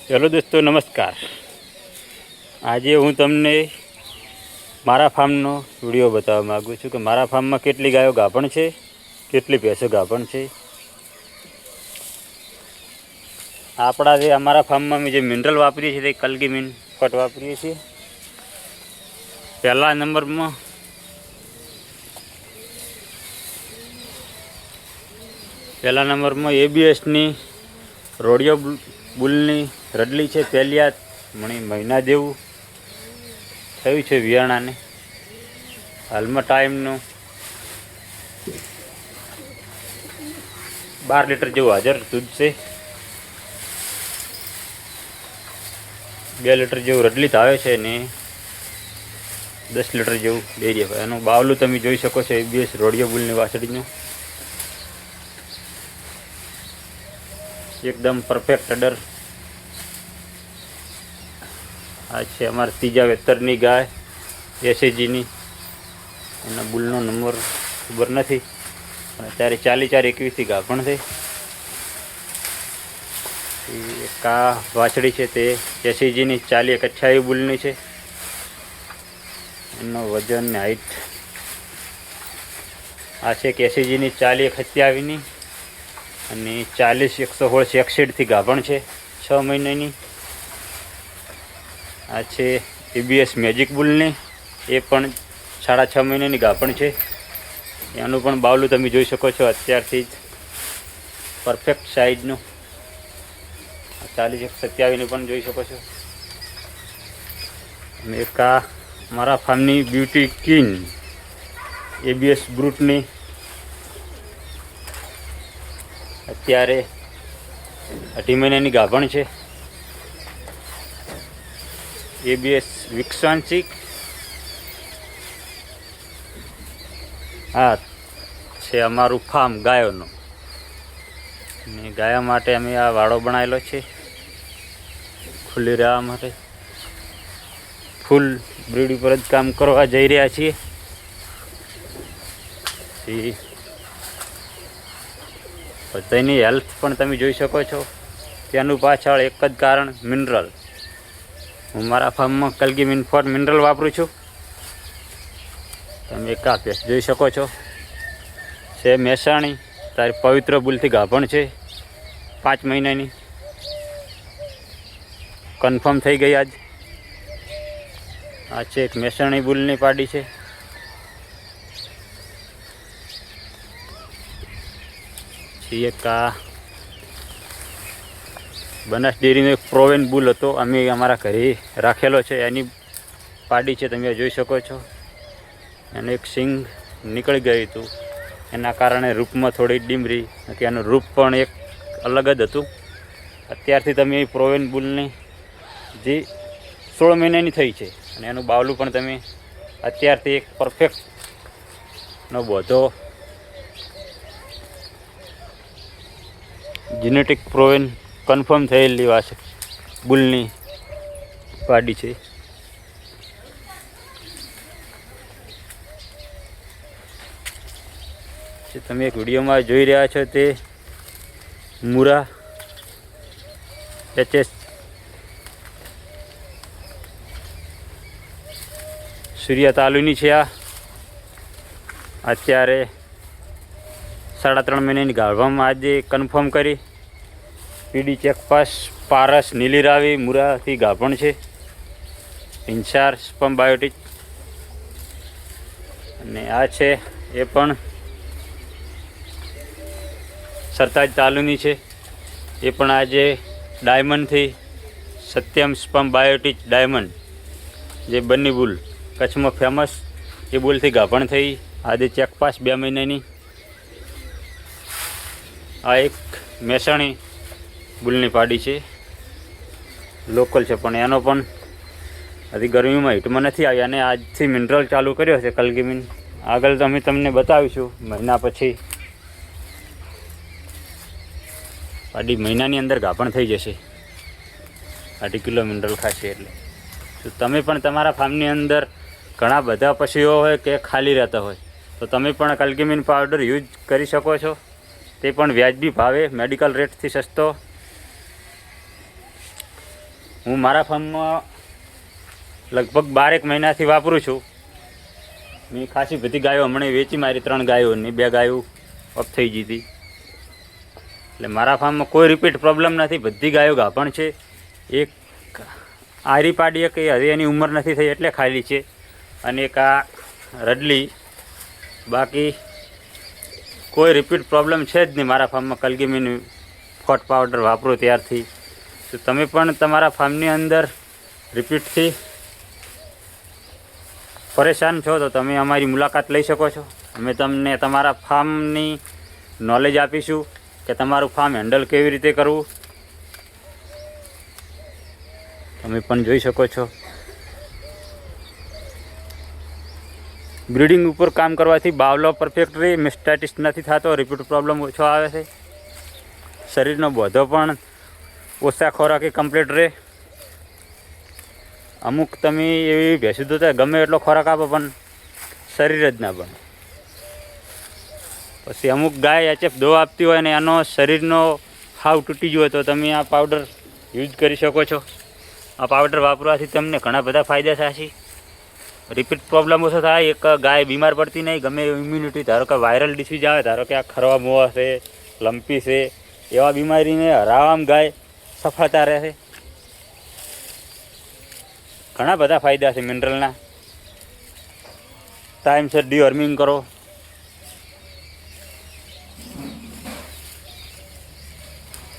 Hello દોસ્તો, નમસ્કાર। આજે હું તમને મારા ફાર્મનો વિડીયો બતાવવા માગું છું કે મારા ફાર્મમાં કેટલી ગાયો ગાભણ છે, કેટલી ભેંસો ગાભણ છે। અમારા ફાર્મમાં અમે જે મિનરલ વાપરીએ છીએ તે કલ્ગીમીન ફટ વાપરીએ છીએ। પહેલા નંબરમાં એબીએસની રોડિયો બુલની રડલી છે। પહેલી આ મહિના જેવું થયું છે વિયાણાને। હાલમાં ટાઈમનું 12 લીટર જેવું હાજર દૂધ છે। 2 લીટર જેવું રડલી આવે છે ને 10 લીટર જેવું ડેરી આવે। એનું બાવલું તમે જોઈ શકો છો એબીએસ રોડિયો બુલની વાસળીનું એકદમ પરફેક્ટ અડર। આ છે અમારા ત્રીજા વેતરની ગાય એસએજીની। એના બુલનો નંબર ખબર નથી પણ અત્યારે 4421થી ગાભણ છે। એક આ વાછડી છે તે એસએજીની 4128 બુલની છે। એનો વજન ને હાઈટ આ છે કે એસએજીની 4127ની અને 40116 એકસીડથી ગાભણ છે 6 મહિનાની। આ છે એબીએસ મેજિક બુલની, એ પણ 6.5 મહિનાની ગાભણ છે। એનું પણ બાવલું તમે જોઈ શકો છો અત્યારથી જ પરફેક્ટ સાઇઝનું। 4127ની પણ જોઈ શકો છો। અને એક આ મારા ફાર્મની બ્યુટી કિંગ એબીએસ બ્રૂટની અત્યારે 18 મહિનાની ગાભણ છે। એબીએસ વિકસાંશિક આ છે અમારું ફાર્મ ગાયોનું, અને ગાયો માટે અમે આ વાડો બનાવેલો છે ખુલ્લી રહેવા માટે। ફૂલ બ્રીડ ઉપર જ કામ કરવા જઈ રહ્યા છીએ। બધાની હેલ્થ પણ તમે જોઈ શકો છો। તેનું પાછળ એક જ કારણ મિનરલ। હું મારા ફાર્મમાં કલ્ગીમીન ફોર મિનરલ વાપરું છું। તમે એક આ ભેંસ જોઈ શકો છો છે મહેસાણી, તારી પવિત્ર બુલથી ગાભણ છે 5 મહિનાની, કન્ફર્મ થઈ ગઈ આજ। આ છે એક મહેસાણી બુલની પાડી છે। એક આ બનાસ ડેરીનો એક પ્રોવેન બુલ હતો, અમે અમારા ઘરે રાખેલો છે, એની પાડી છે તમે જોઈ શકો છો। એને એક સિંગ નીકળી ગયું હતું, એના કારણે રૂપમાં થોડી ડીમરી નથી, એનું રૂપ પણ એક અલગ જ હતું। અત્યારથી તમે પ્રોવેન બુલની જે 16 મહિનાની થઈ છે, અને એનું બાવલું પણ તમે અત્યારથી એક પરફેક્ટનો બધો જીનેટિક પ્રોવેન કન્ફર્મ થયેલી વાસે બુલની પાડી છે। તમે એક વિડીયોમાં જોઈ રહ્યા છો તે મુરા એચએસ સૂર્યા તાલુની છે। આ અત્યારે 3.5 મહિનાની ગાળવામાં આજે કન્ફર્મ કરી। પીડી ચેકપાસ પારસ નીલી રાવી મુરાથી ગાભણ છે। ઇન્સાર સ્પમ બાયોટિક, અને આ છે એ પણ સરતાજ તાલુની છે। એ પણ આજે ડાયમંડથી સત્યમ સ્પમ બાયોટિક ડાયમંડ જે બંને બુલ કચ્છમાં ફેમસ એ બુલથી ગાભણ થઈ આજે ચેકપાસ 2 મહિનાની। આ એક મહેસાણી બુલની પાડી છે, લોકલ છે, પણ એનો પણ હજી ગરમીમાં હીટમાં નથી આવી, અને આજથી મિનરલ ચાલુ કર્યો છે કલ્ગીમીન। આગળ અમે તમને બતાવીશું મહિના પછી પાડી મહિનાની અંદર ગાભણ થઈ જશે, 2.5 કિલો મિનરલ ખાશે। એટલે તો તમે પણ તમારા ફાર્મની અંદર ઘણા બધા પશુઓ હોય કે ખાલી રહેતા હોય તો તમે પણ કલ્ગીમીન પાવડર યુઝ કરી શકો છો। તે પણ વ્યાજબી ભાવે મેડિકલ રેટથી સસ્તો। હું મારા ફાર્મમાં લગભગ 12 મહિનાથી વાપરું છું. મેં ખાસી બધી ગાયો હમણાં વેચી, મારી 3 ગાયોની 2 ગાયો ઓફ થઈ ગઈ હતી. એટલે મારા ફાર્મમાં કોઈ રિપીટ પ્રોબ્લેમ નથી, બધી ગાયો ગાભણ છે. એક આરી પાડી કે હજી એની ઉંમર નથી થઈ એટલે ખાલી છે, અને એક આ રડલી. બાકી કોઈ રિપીટ પ્રોબ્લેમ છે જ નહીં મારા ફાર્મમાં. કલગીમીનું ફોટ પાવડર વાપરો ત્યારથી. તો તમે પણ તમારા ફાર્મની અંદર રિપીટથી પરેશાન છો તો તમે અમારી મુલાકાત લઈ શકો છો. અમે તમને તમારા ફાર્મની નોલેજ આપીશું કે તમારું ફાર્મ હેન્ડલ કેવી રીતે કરવું. તમે પણ જોઈ શકો છો. બ્રીડિંગ ઉપર કામ કરવાથી બાવલો પરફેક્ટ રહી, મિસ્ટાઇટિસ નથી થતો, રિપીટ પ્રોબ્લેમ ઓછો આવે છે. શરીરનો બોધો પણ ઓછા ખોરાકે કમ્પ્લીટ રહે. અમુક તમે એવી ભેંસું તો ગમે એટલો ખોરાક આપો પણ શરીર જ ના બને. પછી અમુક ગાય HF દવા આપતી હોય ને એનો શરીરનો હાવ તૂટી ગયો તો તમે આ પાવડર યુઝ કરી શકો છો. આ પાવડર વાપરવાથી તમને ઘણા બધા ફાયદા થશે. રિપીટ પ્રોબ્લેમ ઓછો થાય, એક ગાય બીમાર પડતી નહીં. ગમે ઇમ્યુનિટી, ધારો કે વાયરલ ડિસીઝ આવે, ધારો કે આ ખરવા મોવા છે, લંપી છે, એવા બીમારીને હરાવવામાં ગાય સફળતા રહે છે. ઘણા બધા ફાયદા છે મિનરલના. ટાઈમસર ડીવર્મિંગ કરો,